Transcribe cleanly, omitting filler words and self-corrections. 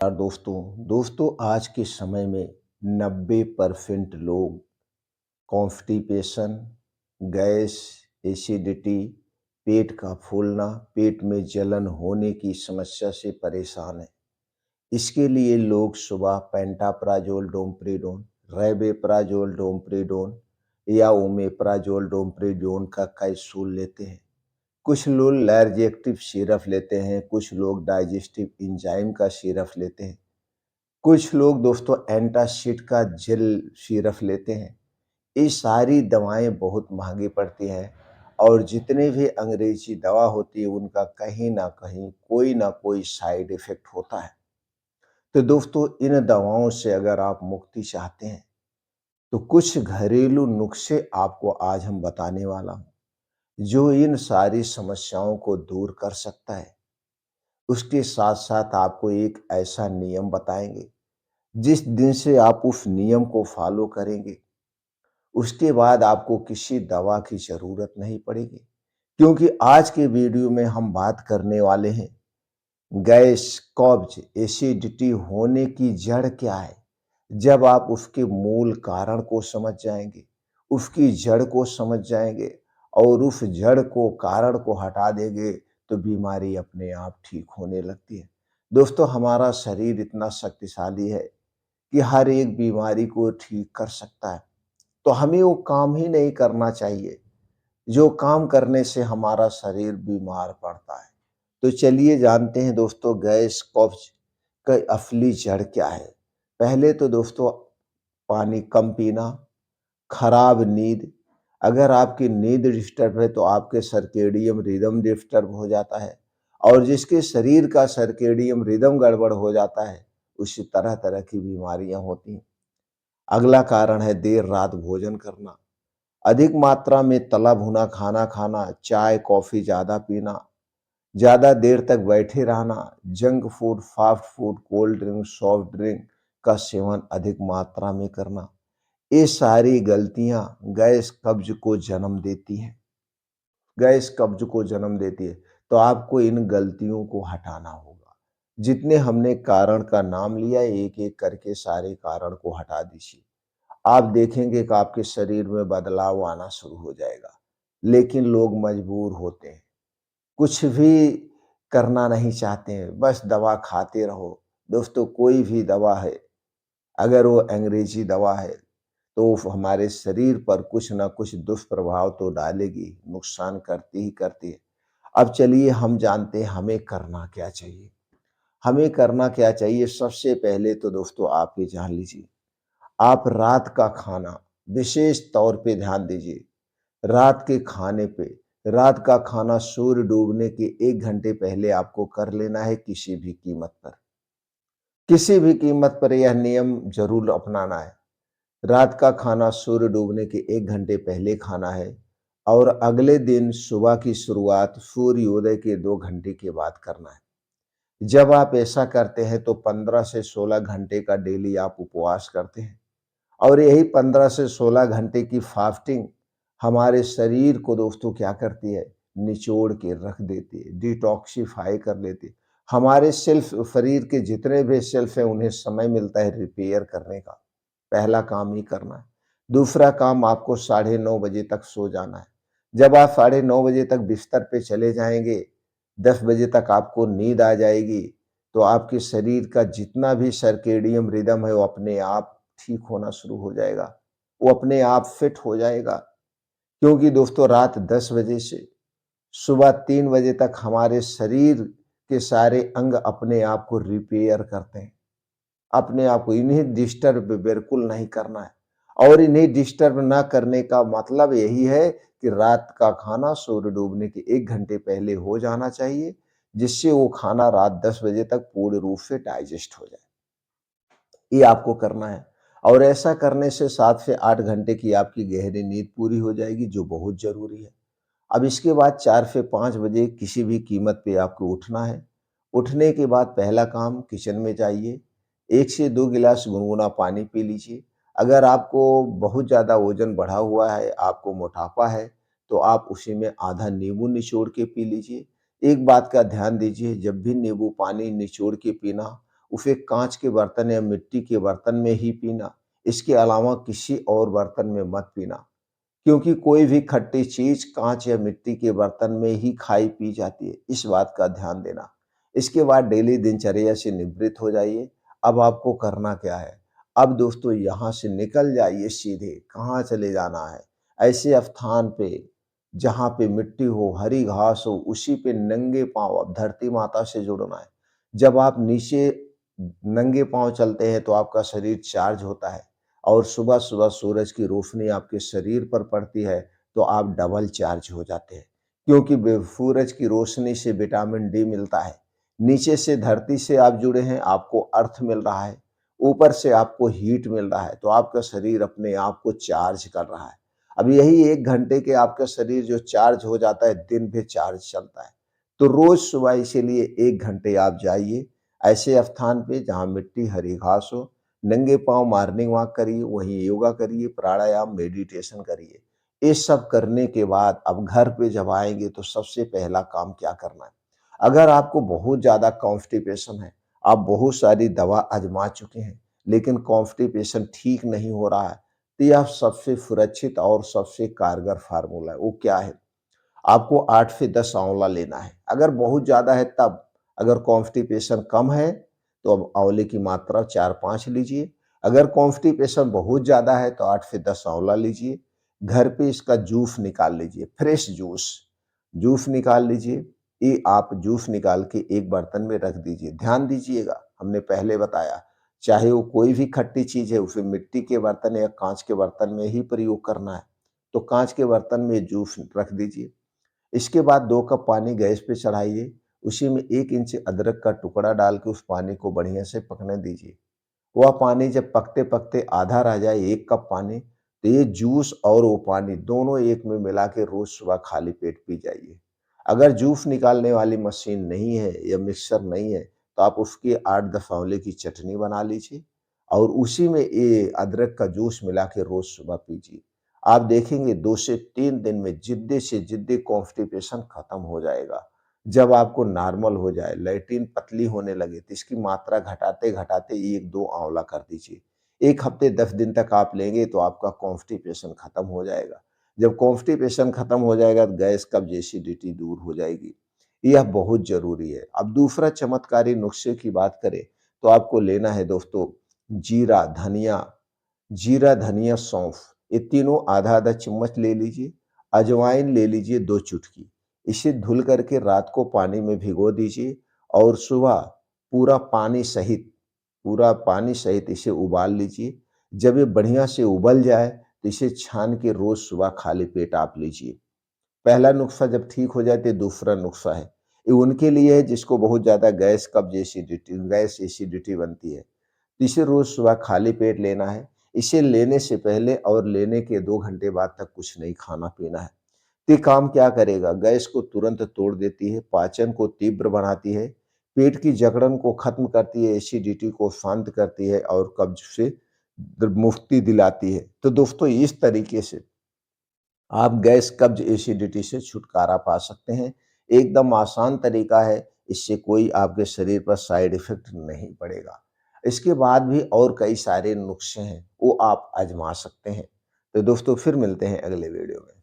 यार दोस्तों आज के समय में 90% लोग कॉन्स्टिपेशन, गैस, एसिडिटी, पेट का फूलना, पेट में जलन होने की समस्या से परेशान हैं। इसके लिए लोग सुबह पेंटाप्राजोल डोमप्रिडोन, रेबेप्राजोल डोमप्रिडोन या ओमेप्राजोल डोमप्रिडोन का कैप्सूल लेते हैं। कुछ लोग लैर्जेक्टिव सिरप लेते हैं, कुछ लोग डाइजेस्टिव एंजाइम का सिरप लेते हैं। कुछ लोग दोस्तों एंटासिड का जेल सिरप लेते हैं। ये सारी दवाएं बहुत महंगी पड़ती हैं और जितने भी अंग्रेजी दवा होती है उनका कहीं ना कहीं कोई ना कोई साइड इफेक्ट होता है। तो दोस्तों इन दवाओं से अगर आप मुक्ति चाहते हैं तो कुछ घरेलू नुस्खे आपको आज हम बताने वाला हूं जो इन सारी समस्याओं को दूर कर सकता है। उसके साथ साथ आपको एक ऐसा नियम बताएंगे जिस दिन से आप उस नियम को फॉलो करेंगे, उसके बाद आपको किसी दवा की ज़रूरत नहीं पड़ेगी। क्योंकि आज के वीडियो में हम बात करने वाले हैं गैस, कब्ज़, एसिडिटी होने की जड़ क्या है। जब आप उसके मूल कारण को समझ जाएँगे, उसकी जड़ को समझ जाएँगे और उस जड़ को, कारण को हटा देंगे, तो बीमारी अपने आप ठीक होने लगती है। दोस्तों हमारा शरीर इतना शक्तिशाली है कि हर एक बीमारी को ठीक कर सकता है। तो हमें वो काम ही नहीं करना चाहिए, जो काम करने से हमारा शरीर बीमार पड़ता है। तो चलिए जानते हैं दोस्तों गैस, कब्ज़ का असली जड़ क्या है। पहले तो दोस्तों पानी कम पीना, खराब नींद। अगर आपकी नींद डिस्टर्ब है तो आपके सर्केडियन रिदम डिस्टर्ब हो जाता है और जिसके शरीर का सर्केडियन रिदम गड़बड़ हो जाता है, उसे तरह-तरह की बीमारियाँ होती हैं। अगला कारण है देर रात भोजन करना, अधिक मात्रा में तला भुना खाना खाना, चाय, कॉफ़ी ज़्यादा पीना, ज़्यादा देर तक बैठे रहना, junk food, fast food, cold drink, soft drink का सेवन अधिक मात्रा में करना। ये सारी गलतियाँ गैस, कब्ज़ को जन्म देती हैं। गैस कब्ज को जन्म देती है, तो आपको इन गलतियों को हटाना होगा। जितने हमने कारण का नाम लिया एक-एक करके सारे कारण को हटा दीजिए। आप देखेंगे कि आपके शरीर में बदलाव आना शुरू हो जाएगा। लेकिन लोग मजबूर होते हैं, कुछ भी करना नहीं चाहते हैं, बस दवा खाते रहो। दोस्तों कोई भी दवा है, अगर वो अंग्रेजी दवा है तो वो हमारे शरीर पर कुछ ना कुछ दुष्प्रभाव तो डालेगी, नुकसान करती ही करती है। अब चलिए हम जानते हैं हमें करना क्या चाहिए। हमें करना क्या चाहिए, सबसे पहले तो दोस्तों आप ये जान लीजिए, आप रात का खाना विशेष तौर पे ध्यान दीजिए। रात के खाने पे, रात का खाना सूर्य डूबने के 1 घंटे पहले आपको कर लेना है किसी भी कीमत पर। किसी भी कीमत पर यह नियम ज़रूर अपनाना है। रात का खाना सूर्य डूबने के 1 घंटे पहले खाना है और अगले दिन सुबह की शुरुआत सूर्योदय के 2 घंटे के बाद करना है। जब आप ऐसा करते हैं तो 15 से 16 घंटे का डेली आप उपवास करते हैं और यही 15 से 16 घंटे की फास्टिंग हमारे शरीर को दोस्तों क्या करती है, निचोड़ के रख देती है, डिटॉक्सिफाई कर लेती है। हमारे सेल्फ, शरीर के जितने भी सेल्फ हैं उन्हें समय मिलता है रिपेयर करने का। पहला काम ही करना है। दूसरा काम, आपको साढ़े 9 बजे तक सो जाना है। जब आप साढ़े 9 बजे तक बिस्तर पे चले जाएँगे, 10 बजे तक आपको नींद आ जाएगी, तो आपके शरीर का जितना भी सर्केडियन रिदम है वो अपने आप ठीक होना शुरू हो जाएगा। वो अपने आप फिट हो जाएगा। क्योंकि दोस्तों रात 10 बजे से सुबह 3 बजे तक हमारे शरीर के सारे अंग अपने आप को रिपेयर करते हैं। अपने आप को इन्हें डिस्टर्ब बिल्कुल नहीं करना है और इन्हें डिस्टर्ब ना करने का मतलब यही है कि रात का खाना सूर्य डूबने के 1 घंटे पहले हो जाना चाहिए, जिससे वो खाना रात 10 बजे तक पूर्ण रूप से डाइजेस्ट हो जाए। ये आपको करना है और ऐसा करने से 7 से 8 घंटे की आपकी गहरी नींद पूरी हो जाएगी, जो बहुत ज़रूरी है। अब इसके बाद 4 से 5 बजे किसी भी कीमत पे आपको उठना है। उठने के बाद पहला काम, किचन में जाइए, 1 से 2 गिलास गुनगुना पानी पी लीजिए। अगर आपको बहुत ज़्यादा वज़न बढ़ा हुआ है, आपको मोटापा है, तो आप उसी में आधा नींबू निचोड़ के पी लीजिए। एक बात का ध्यान दीजिए, जब भी नींबू पानी निचोड़ के पीना, उसे काँच के बर्तन या मिट्टी के बर्तन में ही पीना। इसके अलावा किसी और बर्तन में मत पीना, क्योंकि कोई भी खट्टी चीज़ काँच या मिट्टी के बर्तन में ही खाई पी जाती है, इस बात का ध्यान देना। इसके बाद डेली दिनचर्या से निवृत्त हो जाइए। अब आपको करना क्या है? अब दोस्तों यहाँ से निकल जाइए सीधे, कहाँ चले जाना है? ऐसे स्थान पे जहाँ पे मिट्टी हो, हरी घास हो, उसी पे नंगे पाँव अब धरती माता से जुड़ना है। जब आप नीचे नंगे पाँव चलते हैं तो आपका शरीर चार्ज होता है और सुबह-सुबह सूरज की रोशनी आपके शरीर पर पड़ती है तो आप डबल चार्ज हो जाते हैं। क्योंकि सूरज की रोशनी से विटामिन डी मिलता है। नीचे से धरती से आप जुड़े हैं, आपको अर्थ मिल रहा है। ऊपर से आपको हीट मिल रहा है, तो आपका शरीर अपने आप को चार्ज कर रहा है। अब यही 1 घंटे के आपका शरीर जो चार्ज हो जाता है, दिन भर चार्ज चलता है। तो रोज़ सुबह इसीलिए 1 घंटे आप जाइए ऐसे स्थान पे जहाँ मिट्टी, हरी घास हो, नंगे पाँव मॉर्निंग वॉक करिए, वहीं योगा करिए, प्राणायाम, मेडिटेशन करिए। ये सब करने के बाद अब घर पे जब आएँगे तो सबसे पहला काम क्या करना है? अगर आपको बहुत ज़्यादा कॉन्स्टिपेशन है, आप बहुत सारी दवा आज़मा चुके हैं, लेकिन कॉन्स्टिपेशन ठीक नहीं हो रहा है, तो यह सबसे सुरक्षित और सबसे कारगर फ़ॉर्मूला है। वो क्या है? आपको 8 से 10 आंवला लेना है। अगर बहुत ज़्यादा है तब, अगर कॉन्स्टिपेशन कम है, तो अब आंवले की मात्रा 4-5 लीजिए। अगर कॉन्स्टिपेशन बहुत ज़्यादा है तो 8 से 10 आंवला लीजिए। घर पे इसका जूस निकाल लीजिए, फ्रेश जूस। जूस निकाल लीजिए। ये आप जूस निकाल के एक बर्तन में रख दीजिए। ध्यान दीजिएगा, हमने पहले बताया, चाहे वो कोई भी खट्टी चीज़ है, उसे मिट्टी के बर्तन या काँच के बर्तन में ही प्रयोग करना है। तो काँच के बर्तन में जूस रख दीजिए। इसके बाद 2 कप पानी गैस पे चढ़ाइए, उसी में 1 इंच अदरक का टुकड़ा डाल के उस पानी को बढ़िया से पकने दीजिए। वह पानी जब पकते-पकते आधा रह जाए 1 कप पानी, तो ये जूस और वो पानी दोनों एक में मिला के रोज़ सुबह खाली पेट पी जाइए। अगर जूस निकालने वाली मशीन नहीं है या मिक्सर नहीं है, तो आप उसकी 8-10 आंवले की चटनी बना लीजिए और उसी में ये अदरक का जूस मिला के रोज़ सुबह पीजिए। आप देखेंगे 2 से 3 दिन में जिद्दी से जिद्दी कॉन्स्टिपेशन खत्म हो जाएगा। जब आपको नॉर्मल हो जाए, लैट्रिन पतली होने लगे, तो इसकी मात्रा घटाते-घटाते 1-2 आंवला कर दीजिए। 1 हफ्ते 10 दिन तक आप लेंगे तो आपका कॉन्स्टिपेशन खत्म हो जाएगा। जब कॉन्स्टिपेशन खत्म हो जाएगा तो गैस, कब्ज़, एसिडिटी दूर हो जाएगी। यह बहुत ज़रूरी है। अब दूसरा चमत्कारी नुस्खे की बात करें, तो आपको लेना है दोस्तों जीरा, धनिया, सौंफ, ये तीनों आधा-आधा चम्मच ले लीजिए। अजवाइन ले लीजिए 2 चुटकी। इसे धुल करके रात को पानी में भिगो दीजिए और सुबह पूरा पानी सहित इसे उबाल लीजिए। जब ये बढ़िया से उबल जाए, तो इसे छान के रोज़ सुबह खाली पेट आप लीजिए। पहला नुस्खा जब ठीक हो जाए तो दूसरा नुस्खा है। ये उनके लिए है जिसको बहुत ज़्यादा गैस, कब्ज़, एसिडिटी बनती है। तो इसे रोज़ सुबह खाली पेट लेना है। इसे लेने से पहले और लेने के 2 घंटे बाद तक कुछ नहीं खाना-पीना है। तो ये काम क्या करेगा? गैस को तुरंत तोड़ देती है, पाचन को तीव्र बनाती है, पेट की जकड़न को खत्म करती है, एसिडिटी को शांत करती है और कब्ज़ से मुक्ति दिलाती है। तो दोस्तों इस तरीके से आप गैस, कब्ज़, एसिडिटी से छुटकारा पा सकते हैं। एकदम आसान तरीका है, इससे कोई आपके शरीर पर साइड इफ़ेक्ट नहीं पड़ेगा। इसके बाद भी और कई सारे नुस्खे हैं, वो आप आज़मा सकते हैं। तो दोस्तों फिर मिलते हैं अगले वीडियो में।